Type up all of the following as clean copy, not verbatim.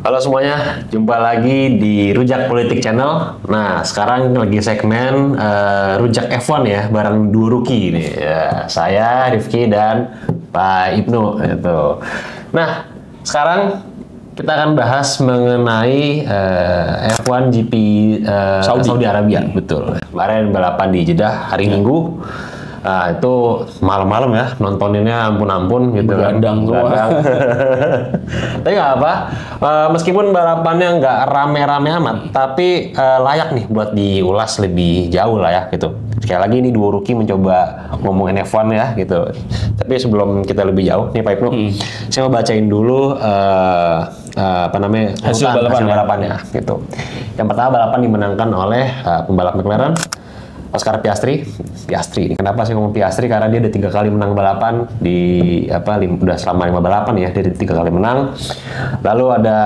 Halo semuanya, jumpa lagi di Rujak Politik Channel. Nah, sekarang lagi segmen Rujak F1 ya, bareng dua rookie nih. Ya, saya, Rifki, dan Pak Ibnu. Gitu. Nah, sekarang kita akan bahas mengenai F1 GP Saudi Arabia. Betul. Kemarin balapan di Jeddah hari Minggu. Nah, itu malam-malam ya, nontoninnya ampun-ampun gitu kan. Begadang semua. Tapi nggak apa, meskipun balapannya nggak rame-rame amat, tapi layak nih buat diulas lebih jauh lah ya gitu. Sekali lagi ini dua rookie mencoba ngomongin F1 ya gitu. Tapi sebelum kita lebih jauh, nih Pak Ibnu, saya mau bacain dulu hasil balapannya gitu. Yang pertama balapan dimenangkan oleh pembalap McLaren, Oscar Piastri. Kenapa sih ngomong Piastri? Karena dia udah 3 kali menang balapan udah selama 5 balapan ya, dia udah 3 kali menang. Lalu ada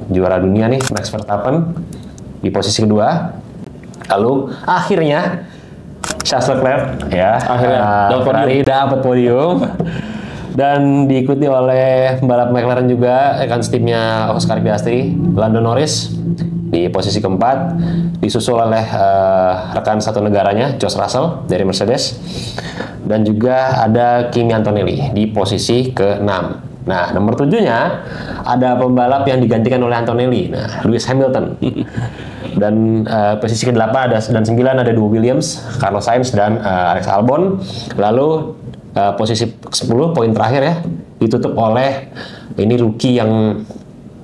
juara dunia nih, Max Verstappen di posisi kedua. Lalu akhirnya Charles Leclerc ya, Ferrari dapat podium. Dan diikuti oleh pembalap McLaren juga, timnya Oscar Piastri, Lando Norris di posisi keempat, disusul oleh rekan satu negaranya, George Russell dari Mercedes, dan juga ada Kimi Antonelli di posisi ke-6. Nah, nomor 7-nya ada pembalap yang digantikan oleh Antonelli, Lewis Hamilton. Dan posisi ke-8 dan 9 ada dua Williams, Carlos Sainz dan Alex Albon. Lalu posisi ke-10 poin terakhir ya ditutup oleh ini rookie yang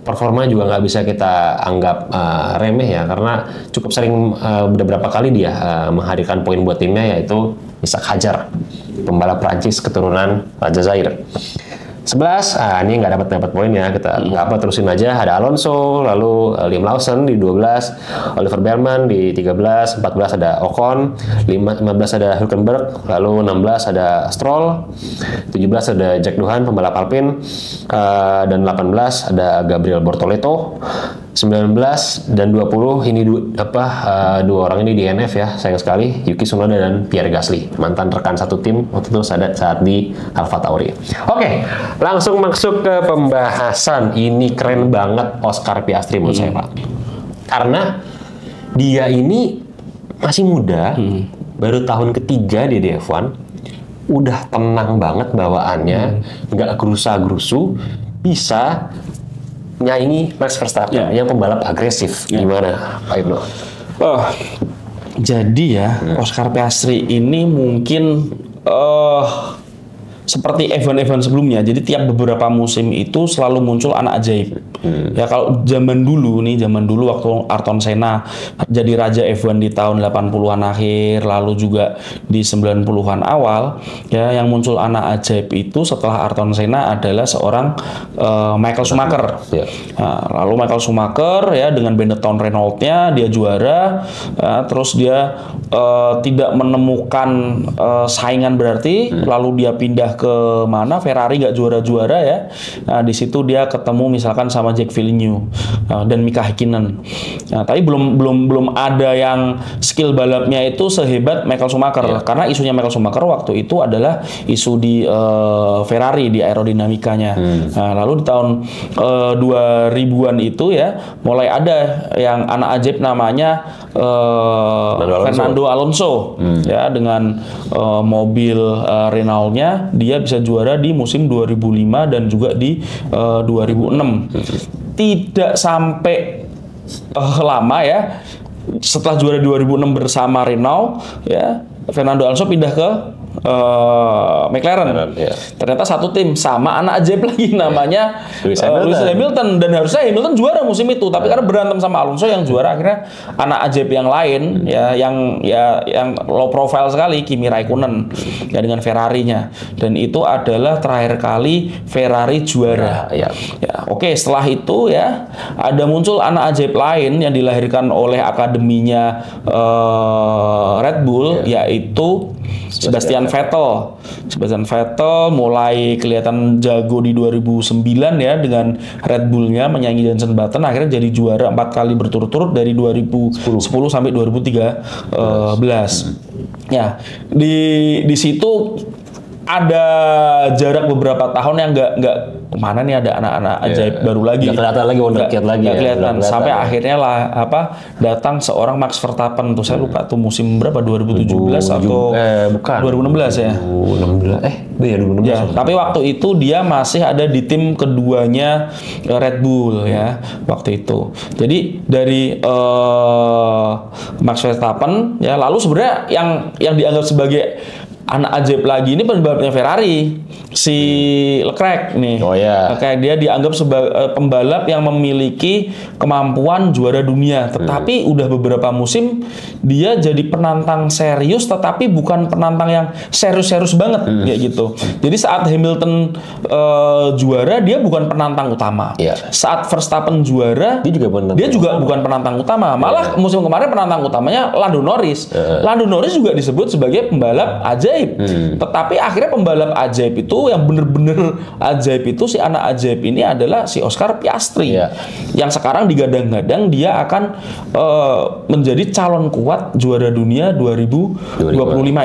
performa juga nggak bisa kita anggap remeh ya, karena cukup sering beberapa kali dia menghadirkan poin buat timnya, yaitu Isaac Hadjar, pembalap Prancis keturunan Aljazair. 11, ini nggak dapat poin ya, kita nggak apa, terusin aja. Ada Alonso, lalu Liam Lawson di 12, Oliver Bearman di 13, 14 ada Ocon, 15 ada Hülkenberg, lalu 16 ada Stroll, 17 ada Jack Doohan pembalap Alpine, dan 18 ada Gabriel Bortoleto, 19 dan 20 ini dua orang ini DNF ya, sayang sekali, Yuki Tsunoda dan Pierre Gasly, mantan rekan satu tim waktu itu saat di Alfa Tauri. Oke, langsung masuk ke pembahasan. Ini keren banget Oscar Piastri menurut saya, Pak, karena dia ini masih muda, baru tahun ketiga di F1, udah tenang banget bawaannya, nggak gerusa-gerusu, bisa nyaingi Max Verstappen yang pembalap agresif. Gimana Pak Ibnu? Jadi ya, Oscar Piastri ini mungkin seperti event-event sebelumnya. Jadi tiap beberapa musim itu selalu muncul anak ajaib. Ya kalau zaman dulu waktu Ayrton Senna jadi raja F1 di tahun 80-an akhir, lalu juga di 90-an awal, ya yang muncul anak ajaib itu setelah Ayrton Senna adalah seorang Michael Schumacher. Nah, lalu Michael Schumacher ya dengan Benetton Renault-nya dia juara, terus dia tidak menemukan saingan berarti, lalu dia pindah ke mana, Ferrari nggak juara-juara ya. Nah, di situ dia ketemu misalkan sama Jack Villeneuve dan Mika Häkkinen. Nah, tapi belum ada yang skill balapnya itu sehebat Michael Schumacher, karena isunya Michael Schumacher waktu itu adalah isu di Ferrari, di aerodinamikanya. Nah, lalu di tahun 2000-an itu ya mulai ada yang anak ajaib namanya Fernando Alonso ya, dengan mobil Renault-nya dia bisa juara di musim 2005 dan juga di 2006. Tidak sampai lama ya, setelah juara 2006 bersama Renault ya, Fernando Alonso pindah ke McLaren. Ternyata satu tim sama anak ajaib lagi namanya Lewis Hamilton, dan harusnya Hamilton juara musim itu, tapi karena berantem sama Alonso yang juara, akhirnya anak ajaib yang lain ya yang low profile sekali, Kimi Raikkonen ya dengan Ferrari-nya, dan itu adalah terakhir kali Ferrari juara. Oke, setelah itu ya ada muncul anak ajaib lain yang dilahirkan oleh akademinya Red Bull, yaitu Sebastian Vettel mulai kelihatan jago di 2009 ya dengan Red Bull-nya menyaingi Jenson Button, akhirnya jadi juara 4 kali berturut-turut dari 2010 sampai 2013. Ya, di situ ada jarak beberapa tahun yang nggak mana nih ada anak-anak ajaib baru lagi. Nggak kelihatan lagi wonderkid lagi. Nggak kelihatan. Sampai akhirnya lah datang seorang Max Verstappen tuh, saya lupa tuh musim berapa, 2017 atau bukan 2016 ya. 2016. Iya 2016. Ya, tapi waktu itu dia masih ada di tim keduanya Red Bull ya waktu itu. Jadi dari Max Verstappen ya, lalu sebenarnya yang dianggap sebagai anak ajaib lagi ini pembalapnya Ferrari, si Leclerc nih. Oh ya. Leclerc dia dianggap sebagai pembalap yang memiliki kemampuan juara dunia, tetapi udah beberapa musim dia jadi penantang serius, tetapi bukan penantang yang serius-serius banget kayak gitu. Jadi saat Hamilton juara dia bukan penantang utama. Saat Verstappen juara dia juga bukan penantang utama. Malah musim kemarin penantang utamanya Lando Norris. Lando Norris juga disebut sebagai pembalap ajaib. Tetapi akhirnya pembalap ajaib itu yang bener-bener ajaib itu, si anak ajaib ini adalah si Oscar Piastri yang sekarang digadang-gadang dia akan menjadi calon kuat juara dunia 2025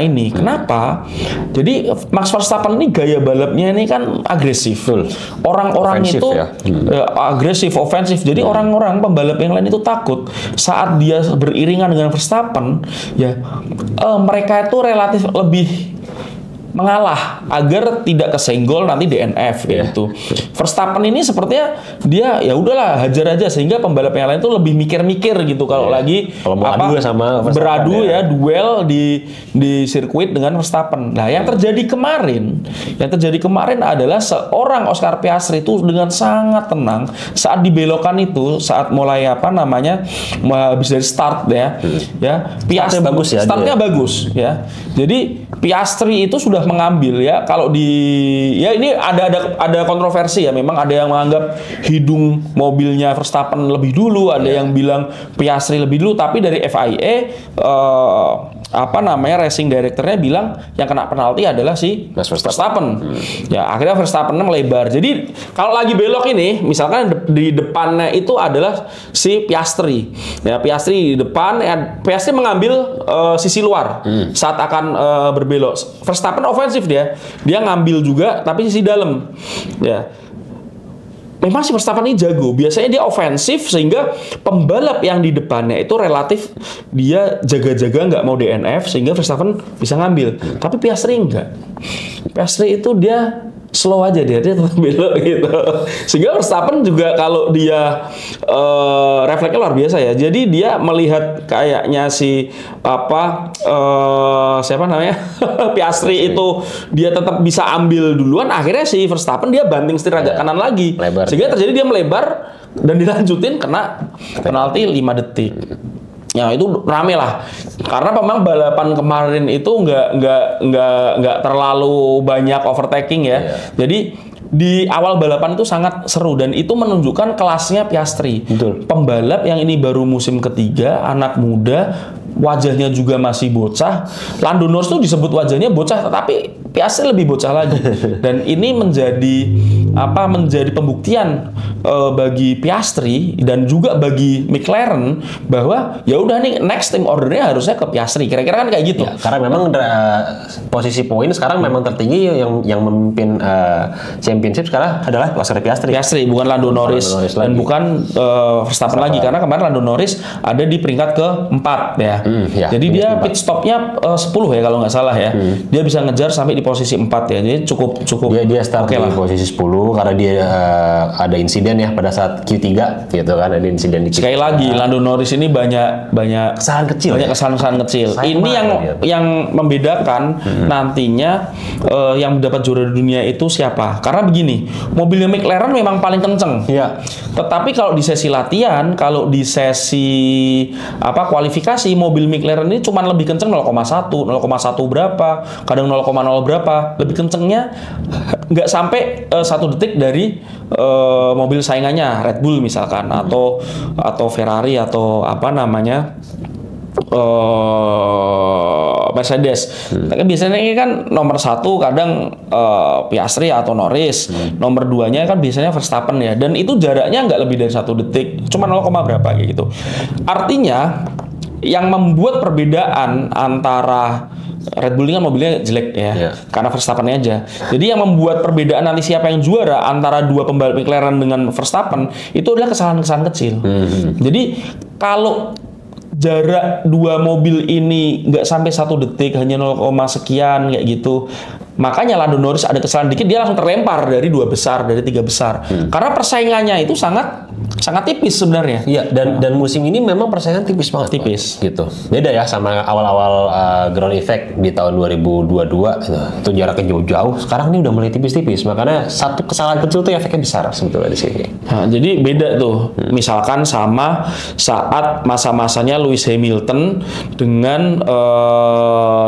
ini. Kenapa? Jadi Max Verstappen ini gaya balapnya ini kan agresif. Orang-orang itu agresif, ofensif. Jadi orang-orang pembalap yang lain itu takut saat dia beriringan dengan Verstappen ya, mereka itu relatif lebih mengalah agar tidak kesenggol nanti DNF gitu. Verstappen ini sepertinya dia ya udahlah hajar aja, sehingga pembalap yang lain tuh lebih mikir-mikir gitu kalau lagi beradu ya duel di sirkuit dengan Verstappen. Nah, yang terjadi kemarin adalah seorang Oscar Piastri itu dengan sangat tenang saat di belokan itu, saat mulai habis dari start ya. Piastri bagus ya. Startnya bagus ya. Jadi Piastri itu sudah mengambil ya, kalau ini ada kontroversi ya, memang ada yang menganggap hidung mobilnya Verstappen lebih dulu, ada yang bilang Piastri lebih dulu, tapi dari FIA racing directornya bilang yang kena penalti adalah si Verstappen. Ya, akhirnya Verstappen melebar. Jadi kalau lagi belok ini, misalkan di depannya itu adalah si Piastri. Ya, Piastri di depan, Piastri mengambil sisi luar saat akan berbelok. Verstappen ofensif dia ngambil juga tapi sisi dalam. Ya. Memang si Verstappen ini jago. Biasanya dia ofensif sehingga pembalap yang di depannya itu relatif dia jaga-jaga nggak mau DNF sehingga Verstappen bisa ngambil. Tapi Piastri enggak. Piastri itu dia slow aja, dia tetap belok gitu. Sehingga Verstappen juga kalau dia refleksnya luar biasa ya. Jadi dia melihat kayaknya si Piastri itu dia tetap bisa ambil duluan, akhirnya si Verstappen dia banting setir agak kanan lagi. Sehingga terjadi dia melebar dan dilanjutin kena penalti 5 detik. Ya itu rame lah, karena memang balapan kemarin itu nggak terlalu banyak overtaking ya. Jadi di awal balapan itu sangat seru dan itu menunjukkan kelasnya Piastri. Pembalap yang ini baru musim ketiga, anak muda, wajahnya juga masih bocah. Lando Norris itu disebut wajahnya bocah, tetapi Piastri lebih bocah lagi. Dan ini menjadi pembuktian bagi Piastri dan juga bagi McLaren bahwa ya udah nih next team ordernya harusnya ke Piastri. Kira-kira kan kayak gitu. Ya, karena memang posisi poin sekarang memang tertinggi yang memimpin championship sekarang adalah Oscar Piastri. Piastri bukan Lando Norris dan bukan Verstappen lagi, karena kemarin Lando Norris ada di peringkat ke-4 ya. Jadi dia pit stopnya 10 ya kalau nggak salah ya. Dia bisa ngejar sampai di posisi 4 ya. Jadi cukup dia start di posisi 10 karena dia ada insiden ya pada saat Q3 gitu kan, ada insiden di Q3. Sekali lagi Lando Norris ini banyak kesalahan kecil. Kesalahan kecil. Ini yang membedakan nantinya yang mendapat juara dunia itu siapa? Karena begini, mobilnya McLaren memang paling kenceng. Tetapi kalau di sesi latihan, kalau di sesi kualifikasi, mobil McLaren ini cuma lebih kenceng 0,1 berapa, kadang 0,0 berapa. Lebih kencengnya nggak sampai 1 detik dari mobil saingannya Red Bull misalkan atau Ferrari atau Mercedes. Tapi biasanya ini kan nomor 1 kadang Piastri atau Norris, nomor 2-nya kan biasanya Verstappen ya, dan itu jaraknya nggak lebih dari 1 detik, cuma 0, berapa gitu. Artinya yang membuat perbedaan antara Red Bull ini kan mobilnya jelek ya, karena Verstappen aja. Jadi yang membuat perbedaan nanti siapa yang juara antara dua pembalap McLaren dengan Verstappen itu adalah kesalahan-kesalahan kecil. Jadi kalau jarak dua mobil ini nggak sampai 1 detik, hanya 0, sekian kayak gitu, makanya Lando Norris ada kesalahan dikit dia langsung terlempar dari 2 besar, dari 3 besar. Karena persaingannya itu sangat tipis sebenarnya. Iya, dan musim ini memang persaingan tipis banget. Tipis. Gitu. Beda ya sama awal-awal ground effect di tahun 2022 itu jaraknya jauh-jauh. Sekarang ini udah mulai tipis-tipis. Makanya satu kesalahan kecil tuh efeknya besar sebetulnya di sini. Nah, jadi beda tuh. Misalkan sama saat masa-masanya Lewis Hamilton dengan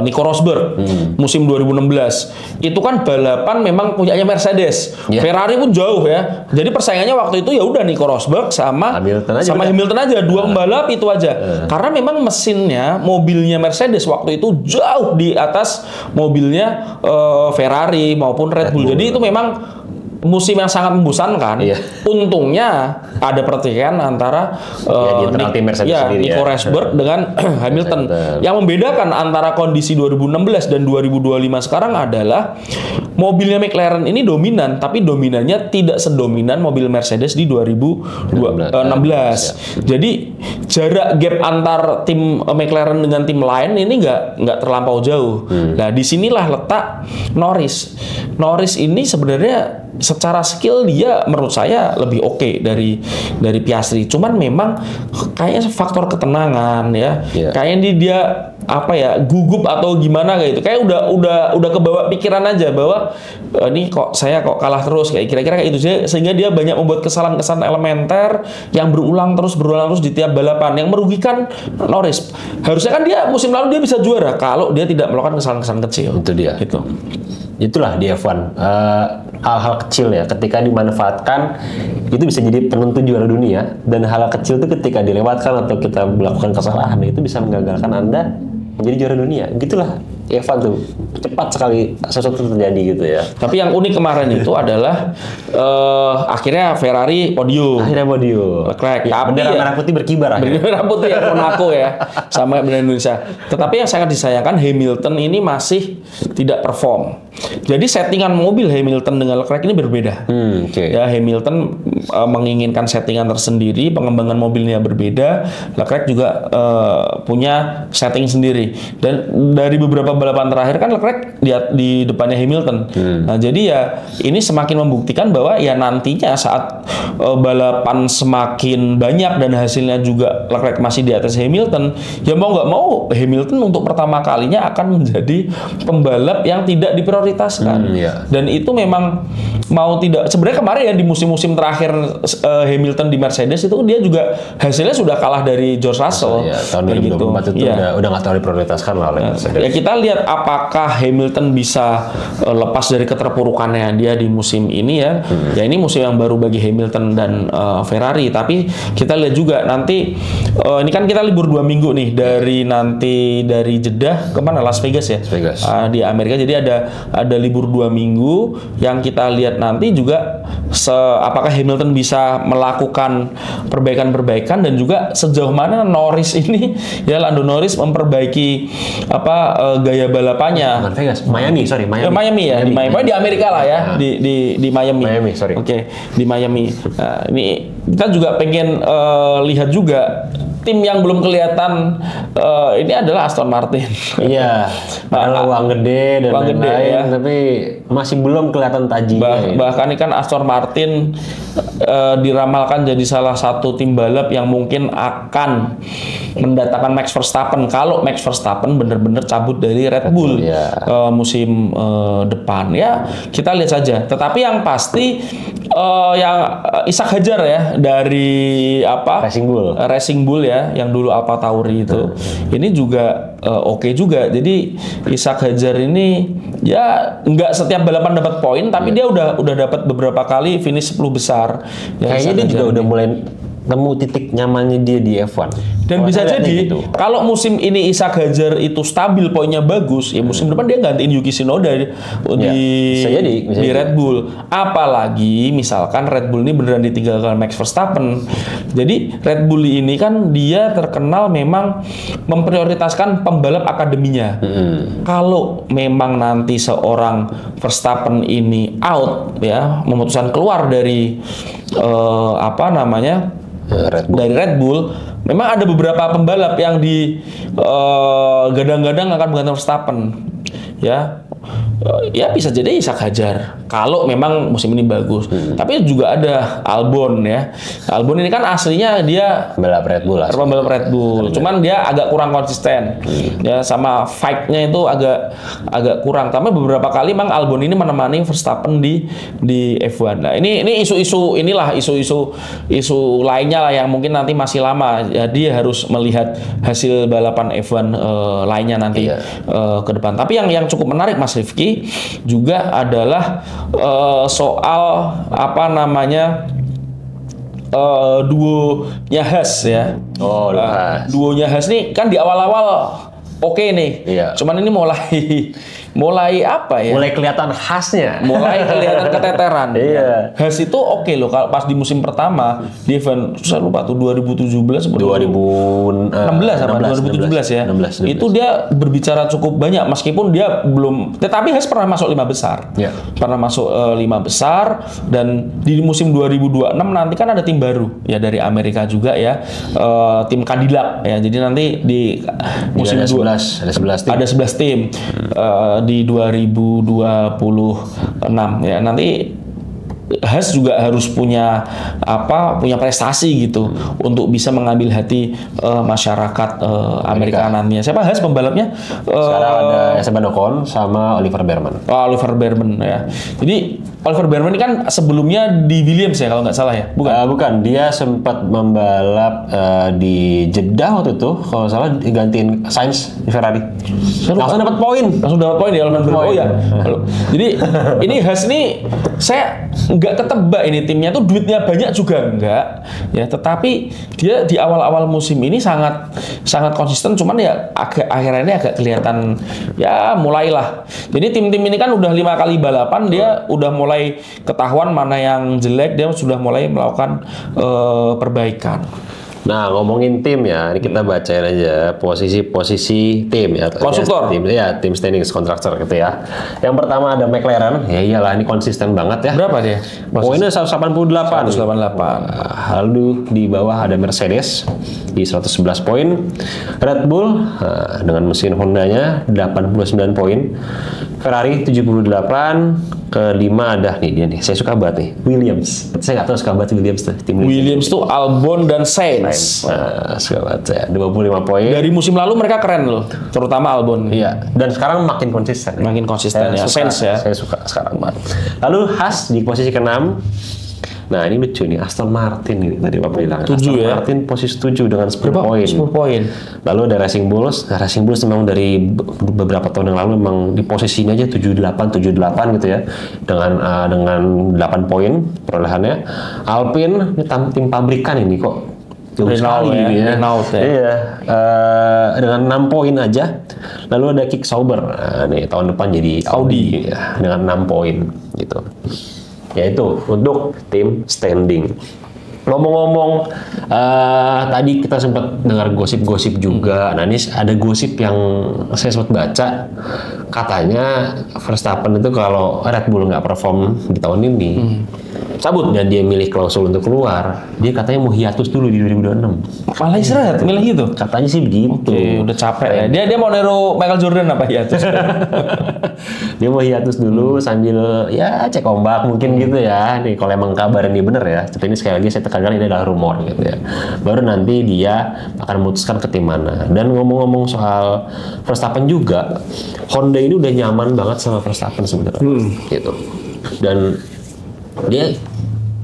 Nico Rosberg musim 2016. Itu kan balapan memang punyanya Mercedes. Ferrari pun jauh ya. Jadi persaingannya waktu itu ya udah Nico Rosberg sama Hamilton aja, dua pembalap itu aja. Karena memang mesinnya, mobilnya Mercedes waktu itu jauh di atas mobilnya Ferrari maupun Red Bull. Jadi itu memang musim yang sangat membosankan. Untungnya ada pertikaian antara Nico Rosberg dengan Hamilton. Yang membedakan antara kondisi 2016 dan 2025 sekarang adalah mobilnya McLaren ini dominan, tapi dominannya tidak sedominan mobil Mercedes di 2016. Jadi jarak gap antar tim McLaren dengan tim lain ini nggak terlampau jauh. Nah, disinilah letak Norris. Norris ini sebenarnya secara skill dia menurut saya lebih oke dari Piastri. Cuman memang kayaknya faktor ketenangan ya. Kayaknya dia gugup atau gimana kayak gitu. Kayak udah kebawa pikiran aja bahwa ini saya kalah terus kayak kira-kira kayak itu, sehingga dia banyak membuat kesalahan-kesalahan elementer yang berulang terus di tiap balapan yang merugikan Norris. Harusnya kan dia musim lalu dia bisa juara kalau dia tidak melakukan kesalahan-kesalahan kecil. Itu dia. Gitu. Itulah di F1, hal-hal kecil ya ketika dimanfaatkan itu bisa jadi penentu juara dunia, dan hal kecil itu ketika dilewatkan atau kita melakukan kesalahan itu bisa menggagalkan Anda menjadi juara dunia. Gitulah F1 tuh, cepat sekali sesuatu terjadi gitu ya. Tapi yang unik kemarin itu adalah akhirnya Ferrari podium. Leclerc. Bendera merah putih berkibar akhirnya. Bendera putih ya, Monaco ya, sama bendera Indonesia. Tetapi yang sangat disayangkan Hamilton ini masih tidak perform. Jadi settingan mobil Hamilton dengan Leclerc ini berbeda. Ya, Hamilton menginginkan settingan tersendiri, pengembangan mobilnya berbeda. Leclerc juga punya setting sendiri. Dan dari beberapa balapan terakhir kan Leclerc di depannya Hamilton. Nah, jadi ya ini semakin membuktikan bahwa ya nantinya saat balapan semakin banyak dan hasilnya juga Leclerc masih di atas Hamilton, ya mau nggak mau Hamilton untuk pertama kalinya akan menjadi pembalap yang tidak diprioritaskan. Dan itu memang mau tidak, sebenarnya kemarin ya di musim-musim terakhir Hamilton di Mercedes itu dia juga hasilnya sudah kalah dari George Russell. Tahun 2024 itu udah nggak terlalu diprioritaskan lah oleh Mercedes. Ya kita lihat apakah Hamilton bisa lepas dari keterpurukannya dia di musim ini ya. Ya ini musim yang baru bagi Hamilton dan Ferrari. Tapi kita lihat juga nanti ini kan kita libur 2 minggu nih dari Jeddah kemana, Las Vegas ya. Di Amerika. Jadi ada libur 2 minggu yang kita lihat nanti juga apakah Hamilton bisa melakukan perbaikan-perbaikan dan juga sejauh mana Norris ini ya Lando Norris memperbaiki gaya balapannya. Bukan Vegas, Miami ya, di Amerika lah ya, di Miami. Oke, di Miami. Nah, ini kita juga pengen lihat juga tim yang belum kelihatan ini adalah Aston Martin. Iya, padahal uang gede dan lain-lain, ya. Tapi masih belum kelihatan tajinya. Bahkan ini kan Aston Martin diramalkan jadi salah satu tim balap yang mungkin akan mendatangkan Max Verstappen kalau Max Verstappen benar-benar cabut dari Red Bull musim depan. Ya, kita lihat saja. Tetapi yang pasti yang Ishak Hadjar ya dari Racing Bull ya, yang dulu Alfa Tauri itu. Ini juga oke juga. Jadi Ishak Hadjar ini ya nggak setiap balapan dapat poin, tapi dia udah dapat beberapa kali finish 10 besar. Ya, kayaknya dia juga udah mulai temu titik nyamannya dia di F1. Dan bisa jadi gitu. Kalau musim ini Ishak Hadjar itu stabil, poinnya bagus, ya musim depan dia gantiin Yuki Tsunoda di Red Bull. Apalagi misalkan Red Bull ini beneran ditinggalkan Max Verstappen. Jadi Red Bull ini kan dia terkenal memang memprioritaskan pembalap akademinya. Kalau memang nanti seorang Verstappen ini out, ya memutuskan keluar dari dari Red Bull, memang ada beberapa pembalap yang gadang-gadang akan menggantikan Verstappen, ya bisa jadi Ishak Hadjar kalau memang musim ini bagus. Tapi juga ada Albon, ya. Albon ini kan aslinya dia pembalap Red Bull. Cuman dia agak kurang konsisten. Ya, sama fight-nya itu agak kurang. Tapi beberapa kali memang Albon ini menemani Verstappen di F1. Nah, ini isu lainnya lah yang mungkin nanti masih lama. Jadi harus melihat hasil balapan F1 lainnya nanti ke depan. Tapi yang cukup menarik Mas Rifki juga adalah soal duonya Haas, ya. Duonya Haas nih kan di awal-awal oke nih. Cuman ini mulai apa ya? Mulai kelihatan khasnya. Mulai kelihatan keteteran. Haas itu oke loh kalau pas di musim pertama di event saya lupa tuh 2017 2016 sama 2017 ya. 16. Itu dia berbicara cukup banyak meskipun dia belum, tetapi Haas pernah masuk 5 besar. Pernah masuk 5 besar, dan di musim 2026 nanti kan ada tim baru ya dari Amerika juga, ya. Tim Cadillac, ya. Jadi nanti di musim ada 11 tim. Ada 11 tim. Di 2026, ya. Nanti Haas juga harus punya prestasi gitu untuk bisa mengambil hati masyarakat Amerika nantinya. Siapa Haas pembalapnya? Sekarang ada Esteban Ocon sama Oliver Bearman. Oliver Bearman, ya. Jadi Oliver Bearman ini kan sebelumnya di Williams, ya, kalau nggak salah, ya? Bukan, dia sempat membalap di Jeddah waktu itu, kalau salah digantiin Sainz di Ferrari. Langsung dapat poin ya, Oliver Bearman. Oh ya. Jadi ini Haas ini saya nggak ketebak ini timnya tuh duitnya banyak juga enggak, ya. Tetapi dia di awal-awal musim ini sangat konsisten, cuman ya akhirnya ini agak kelihatan, ya mulailah. Jadi tim-tim ini kan udah 5 kali balapan, dia udah mulai ketahuan mana yang jelek, dia sudah mulai melakukan perbaikan. Nah, ngomongin tim, ya, ini kita bacain aja posisi-posisi tim, ya. Konstruktor. Tim standings kontraktor gitu, ya. Yang pertama ada McLaren, ya iyalah ini konsisten banget, ya. Berapa dia? Poinnya 188. 188. Lalu di bawah ada Mercedes di 111 poin. Red Bull dengan mesin Hondanya 89 poin. Ferrari 78. Kelima ada dia nih, saya suka banget nih, Williams. Saya nggak tahu suka banget Williams tuh. Williams tuh Albon dan Sainz. Suka banget ya, 25 poin. Dari musim lalu mereka keren loh, terutama Albon. Iya, dan sekarang makin konsisten. Ya, Sainz, ya. Saya suka sekarang banget. Lalu Haas di posisi ke-6. Nah, ini lucu nih, Aston Martin ini tadi Bapak bilang. 7, Aston ya? Martin posisi 7 dengan 10 poin. 10 poin. Lalu ada Racing Bulls. Nah, Racing Bulls memang dari beberapa tahun yang lalu memang di posisinya aja 78 gitu, ya. Dengan 8 poin perolehannya. Alpine ini tim pabrikan ini kok. Renault, ya. Iya. Dengan 6 poin aja. Lalu ada Kick Sauber. Nah, nih tahun depan jadi Audi ya, dengan 6 poin gitu. Yaitu untuk tim standing. Ngomong-ngomong, tadi kita sempat dengar gosip-gosip juga. Nah, ini ada gosip yang saya sempat baca. Katanya Verstappen itu kalau Red Bull nggak perform di tahun ini, cabut, dan dia milih klausul untuk keluar. Dia katanya mau hiatus dulu di 2026. Malah istirahat, milih gitu? Katanya sih begitu. Oke, udah capek ya. Dia mau niru Michael Jordan apa hiatus? Dia mau hiatus dulu sambil ya cek ombak mungkin gitu, ya. Nih kalau emang kabar ini bener, ya. Tapi ini sekali lagi saya tekankan ini adalah rumor gitu, ya. Baru nanti dia akan memutuskan ke tim mana. Dan ngomong-ngomong soal Verstappen juga, Honda ini udah nyaman banget sama Verstappen sebenarnya, gitu. Dan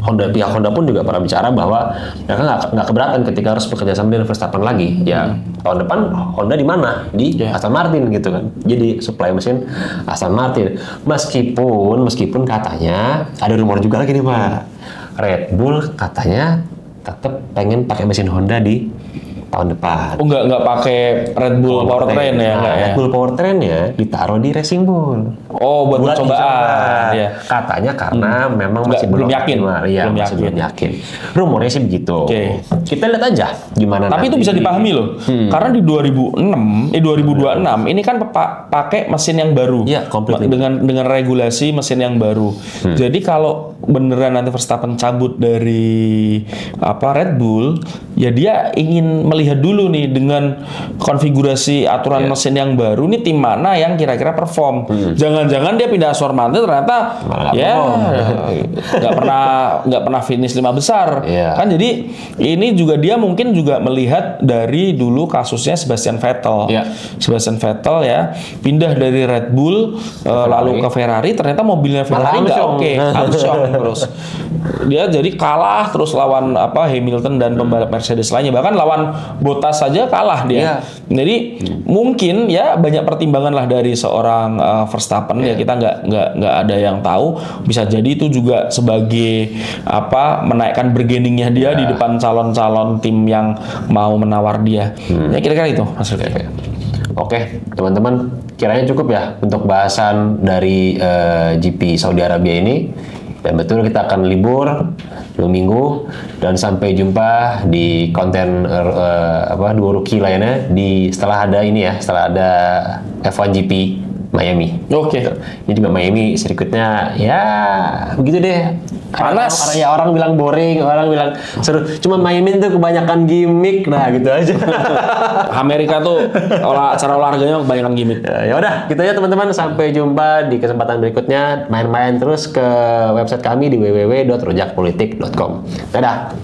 pihak Honda pun juga pernah bicara bahwa mereka nggak keberatan ketika harus bekerja sama dengan Verstappen lagi. Ya, tahun depan Honda di mana? Di Aston Martin gitu kan. Jadi supply mesin Aston Martin. Meskipun katanya ada rumor juga lagi nih, Pak. Red Bull katanya tetap pengen pakai mesin Honda di tahun depan. Oh, nggak pakai Red Bull Powertrain ya? Nah, Red Bull Powertrain-nya ditaruh di Racing Bull. Oh, buat percobaan. Ya. Katanya karena memang masih belum yakin. Iya, masih belum yakin. Rumornya sih begitu. Kita lihat aja gimana. Tapi itu bisa dipahami loh. Karena di 2026 ini kan pakai mesin yang baru. Iya, completely. Dengan regulasi mesin yang baru. Jadi kalau beneran nanti Verstappen cabut dari Red Bull, ya dia ingin melihat dulu nih dengan konfigurasi aturan mesin yang baru nih tim mana yang kira-kira perform. Jangan-jangan dia pindah Aston Martin ternyata nggak pernah finish 5 besar. Kan jadi ini juga dia mungkin juga melihat dari dulu kasusnya Sebastian Vettel. Sebastian Vettel ya pindah dari Red Bull lalu ke Ferrari, ternyata mobilnya Ferrari nggak oke, terus dia jadi kalah terus lawan Hamilton dan pembalap Mercedes lainnya, bahkan lawan Bottas saja kalah dia. Jadi mungkin ya banyak pertimbangan lah dari seorang Verstappen. Ya kita nggak ada yang tahu, bisa jadi itu juga sebagai menaikkan bargainingnya dia di depan calon-calon tim yang mau menawar dia. Ya kira-kira itu Mas Rifki. Oke, teman-teman, kiranya cukup ya untuk bahasan dari GP Saudi Arabia ini. Dan betul kita akan libur 2 minggu dan sampai jumpa di konten dua rookie lainnya setelah ada F1 GP Miami. Ini juga Miami sirkuitnya ya begitu deh. Panas. Orang bilang boring, orang bilang seru. Cuma Miami itu kebanyakan gimmick, nah gitu aja. Amerika tuh acara olahraganya kebanyakan gimmick. Ya udah, gitu ya teman-teman. Sampai jumpa di kesempatan berikutnya. Main-main terus ke website kami di www.rujakpolitik.com. Dadah.